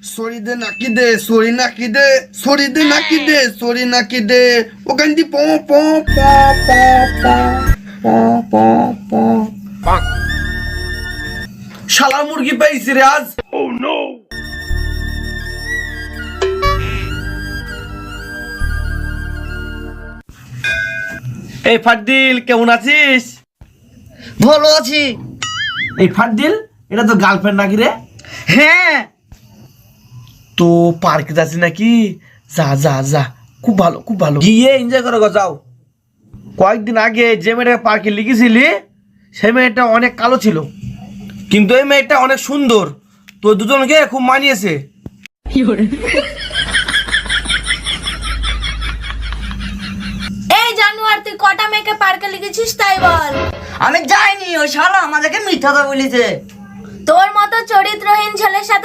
Sorry দে নাকি দে, sorry নাকি দে, sorry দে নাকি দে, সরি নাকি দে, ওখান দিয়ে প প প প প প প প। শালা মুরগি পাইছি রে আজ। এই ফাদ্দিল, কেমন আছিস? ভালো আছি। এই ফাদ্দিল, এটা তো গার্লফ্রেন্ড নাকি রে? হ্যাঁ, তো পার্কে যাচ্ছি নাকি? যা যা যা, খুব ভালো খুব ভালো, গিয়ে এনজয় করে গো, যাও। কয়েকদিন আগে যে মেয়েটাকে পার্কে লিখেছিলি, সেই মেয়েটা অনেক কালো ছিল, কিন্তু এই মেয়েটা অনেক সুন্দর। তো দুজনকে খুব মানিয়েছে। এই জানুয়ার, তুই কটা মেয়েকে পার্কে লিখেছিস তাই বল। আমি যাইনি, ওই শালা আমাদেরকে মিথ্যা কথা বলেছে। তোর মতো চরিত্রহীন ছেলের সাথে